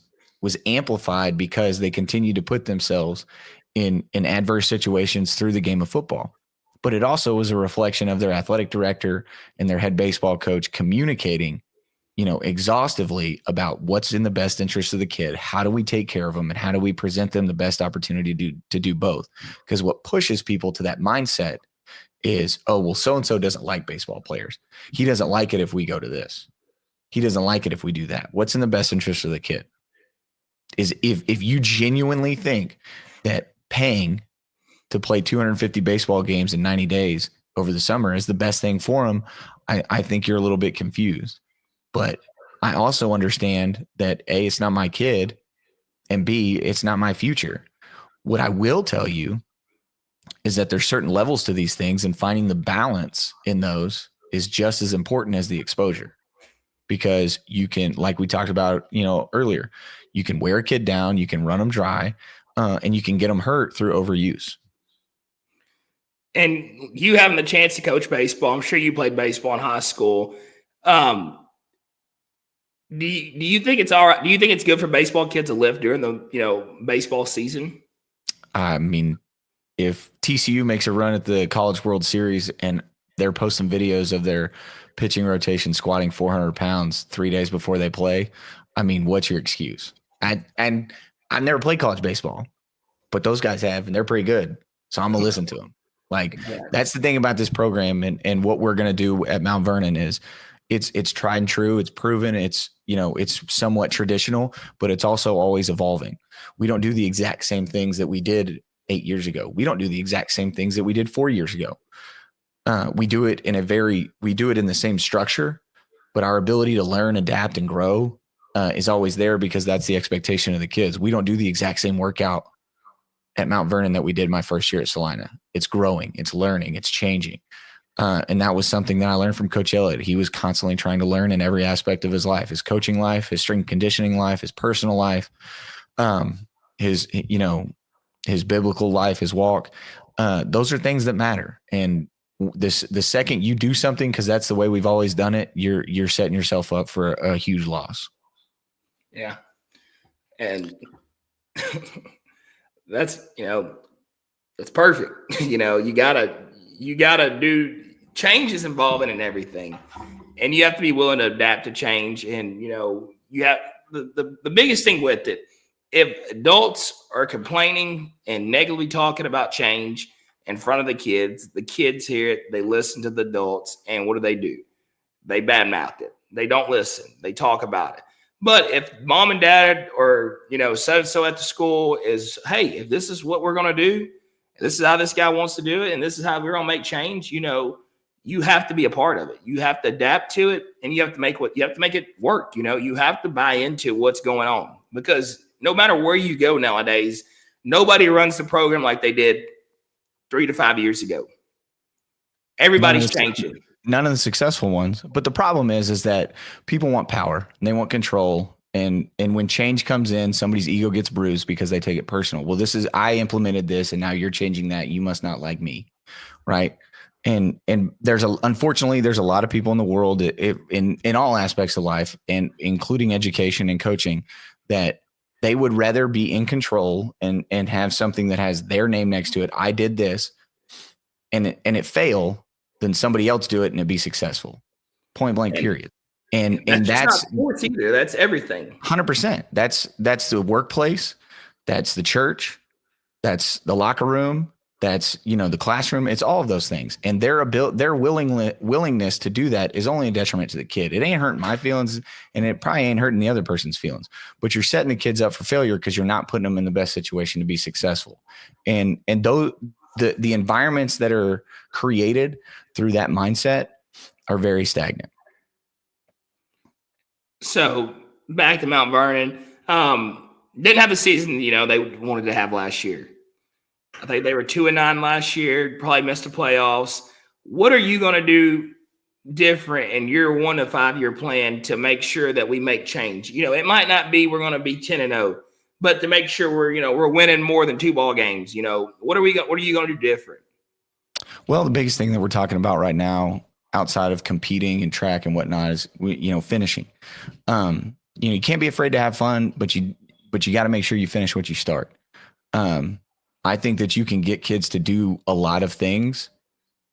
amplified because they continued to put themselves in adverse situations through the game of football. But it also was a reflection of their athletic director and their head baseball coach communicating, exhaustively about what's in the best interest of the kid. How do we take care of them, and how do we present them the best opportunity to do both? Because what pushes people to that mindset is, oh, well, so-and-so doesn't like baseball players. He doesn't like it if we go to this. He doesn't like it if we do that. What's in the best interest of the kid? Is if you genuinely think that paying to play 250 baseball games in 90 days over the summer is the best thing for him, I think you're a little bit confused. But I also understand that A, it's not my kid, and B, it's not my future. What I will tell you is that there's certain levels to these things, and finding the balance in those is just as important as the exposure. Because you can, like we talked about, earlier, you can wear a kid down, you can run them dry, and you can get them hurt through overuse. And you having the chance to coach baseball, I'm sure you played baseball in high school. Do you think it's all right? Do you think it's good for baseball kids to lift during the baseball season? I mean, if TCU makes a run at the College World Series and they're posting videos of their pitching rotation squatting 400 pounds 3 days before they play, I mean, what's your excuse? And I've never played college baseball, but those guys have, and they're pretty good. So I'm gonna listen to them. Like Exactly. that's the thing about this program and what we're going to do at Mount Vernon is it's tried and true. It's proven. It's, it's somewhat traditional, but it's also always evolving. We don't do the exact same things that we did 8 years ago. We don't do the exact same things that we did 4 years ago. We do it in the same structure, but our ability to learn, adapt, and grow is always there because that's the expectation of the kids. We don't do the exact same workout at Mount Vernon that we did my first year at Salina. It's growing, it's learning, it's changing. And that was something that I learned from Coach Elliott. He was constantly trying to learn in every aspect of his life, his coaching life, his strength conditioning life, his personal life, his, his biblical life, his walk. Those are things that matter. And the second you do something, because that's the way we've always done it, you're setting yourself up for a huge loss. Yeah. And that's perfect. You gotta do changes involving in everything, and you have to be willing to adapt to change. And you have the biggest thing with it. If adults are complaining and negatively talking about change in front of the kids hear it, they listen to the adults, and what do? They badmouth it. They don't listen. They talk about it. But if mom and dad or so at the school is, hey, if this is what we're going to do, this is how this guy wants to do it, and this is how we're going to make change, you have to be a part of it. You have to adapt to it, and you have to make it work. You have to buy into what's going on, because no matter where you go nowadays, nobody runs the program like they did 3 to 5 years ago. Everybody's changing. None of the successful ones. But the problem is that people want power and they want control. And when change comes in, somebody's ego gets bruised because they take it personal. Well, I implemented this and now you're changing that. You must not like me. Right. And unfortunately, there's a lot of people in the world in all aspects of life, and including education and coaching, that they would rather be in control and have something that has their name next to it. I did this and it fail, than somebody else do it and it be successful. Point blank, period. And that's not sports either. That's everything. 100%. That's the workplace. That's the church. That's the locker room. That's, the classroom. It's all of those things. And their willingness to do that is only a detriment to the kid. It ain't hurting my feelings, and it probably ain't hurting the other person's feelings, but you're setting the kids up for failure because you're not putting them in the best situation to be successful. And though the environments that are created through that mindset are very stagnant. So back to Mount Vernon, didn't have a season, they wanted to have last year. I think they were 2-9 last year, probably missed the playoffs. What are you going to do different in your 1 to 5 year plan to make sure that we make change? It might not be we're going to be 10-0, but to make sure we're winning more than 2 ball games. What are you going to do different? Well, the biggest thing that we're talking about right now, outside of competing and track and whatnot, is finishing. You can't be afraid to have fun, but you got to make sure you finish what you start. I think that you can get kids to do a lot of things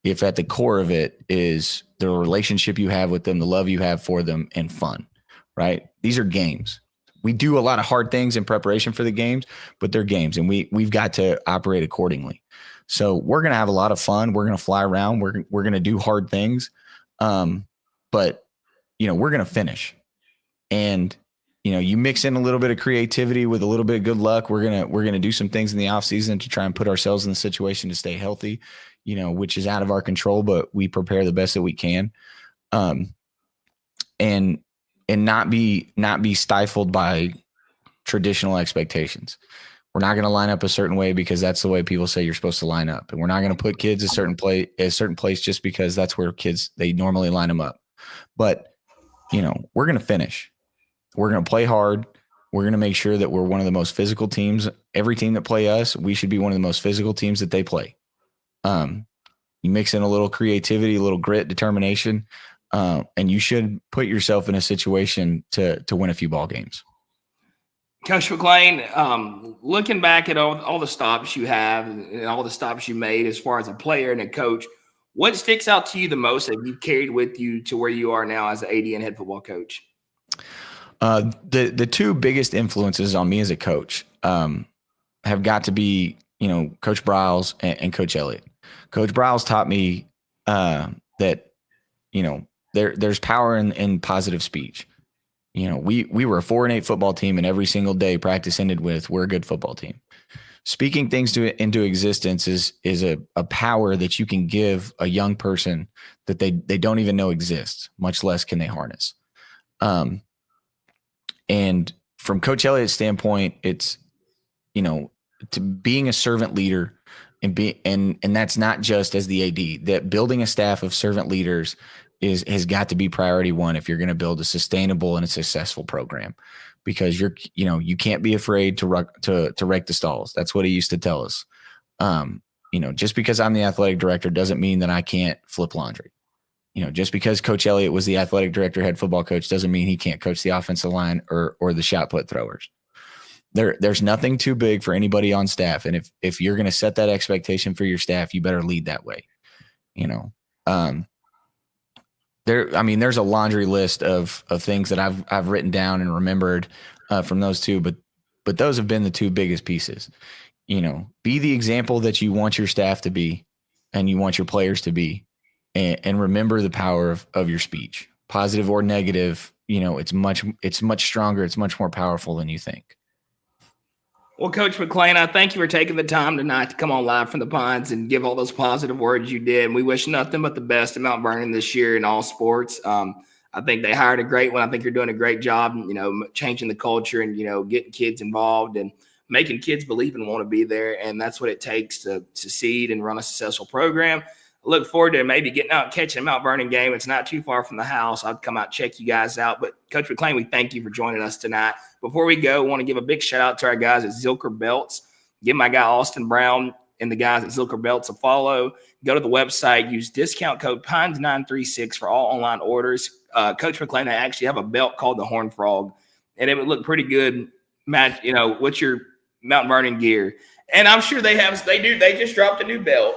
if at the core of it is the relationship you have with them, the love you have for them, and fun, right? These are games. We do a lot of hard things in preparation for the games, but they're games, and we've got to operate accordingly. So we're going to have a lot of fun. We're going to fly around. We're going to do hard things. But we're going to finish. And, you mix in a little bit of creativity with a little bit of good luck. We're going to do some things in the off season to try and put ourselves in the situation to stay healthy, which is out of our control, but we prepare the best that we can. And not be stifled by traditional expectations. We're not going to line up a certain way because that's the way people say you're supposed to line up. And we're not going to put kids a certain place just because that's where kids, they normally line them up. But, we're going to finish. We're going to play hard. We're going to make sure that we're one of the most physical teams. Every team that play us, we should be one of the most physical teams that they play. You mix in a little creativity, a little grit, determination, and you should put yourself in a situation to win a few ball games. Coach McClain, looking back at all the stops you have and all the stops you made as far as a player and a coach, what sticks out to you the most that you've carried with you to where you are now as an AD and head football coach? The two biggest influences on me as a coach have got to be, Coach Briles and Coach Elliott. Coach Browse taught me that, there's power in positive speech. We were a 4-8 football team, and every single day practice ended with, we're a good football team. Speaking things into existence is a power that you can give a young person that they don't even know exists, much less can they harness. And from Coach Elliott's standpoint, it's, to being a servant leader and that's not just as the AD, that building a staff of servant leaders has got to be priority one if you're going to build a sustainable and a successful program, because you can't be afraid to wreck the stalls. That's what he used to tell us. Just because I'm the athletic director doesn't mean that I can't flip laundry. Just because Coach Elliott was the athletic director, head football coach, doesn't mean he can't coach the offensive line or the shot put throwers. There's nothing too big for anybody on staff. And if you're going to set that expectation for your staff, you better lead that way. There's a laundry list of things that I've written down and remembered from those two, but those have been the two biggest pieces. Be the example that you want your staff to be and you want your players to be, and remember the power of your speech, positive or negative. It's much stronger. It's much more powerful than you think. Well, Coach McClain, I thank you for taking the time tonight to come on live from the Pines and give all those positive words you did. And we wish nothing but the best in Mount Vernon this year in all sports. I think they hired a great one. I think you're doing a great job, changing the culture and, getting kids involved and making kids believe and want to be there. And that's what it takes to succeed and run a successful program. I look forward to maybe getting out and catching a Mount Vernon game. It's not too far from the house. I'd come out and check you guys out. But Coach McClain, we thank you for joining us tonight. Before we go, I want to give a big shout out to our guys at Zilker Belts. Give my guy Austin Brown and the guys at Zilker Belts a follow. Go to the website, use discount code PINES936 for all online orders. Coach McClain, they actually have a belt called the Horn Frog, and it would look pretty good match, with your Mount Vernon gear. And I'm sure they just dropped a new belt.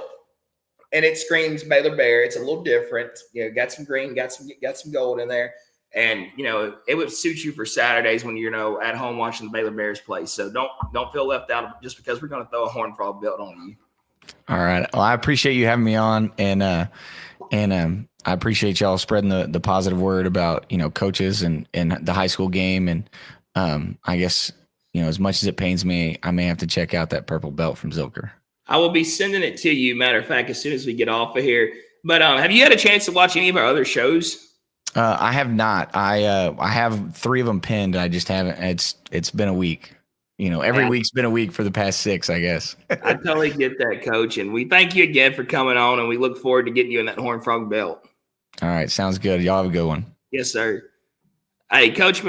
And it screams Baylor Bear. It's a little different. Got some green, got some gold in there. And, it would suit you for Saturdays when you're, at home watching the Baylor Bears play. So don't feel left out just because we're going to throw a Horn Frog belt on you. All right. Well, I appreciate you having me on. And I appreciate y'all spreading the positive word about, coaches and the high school game. And I guess, as much as it pains me, I may have to check out that purple belt from Zilker. I will be sending it to you, matter of fact, as soon as we get off of here. But have you had a chance to watch any of our other shows? I have not. I have 3 of them pinned. I just haven't. It's been a week. Every week's been a week for the past 6, I guess. I totally get that, Coach. And we thank you again for coming on, and we look forward to getting you in that Horn Frog belt. All right. Sounds good. Y'all have a good one. Yes, sir. Hey, Coach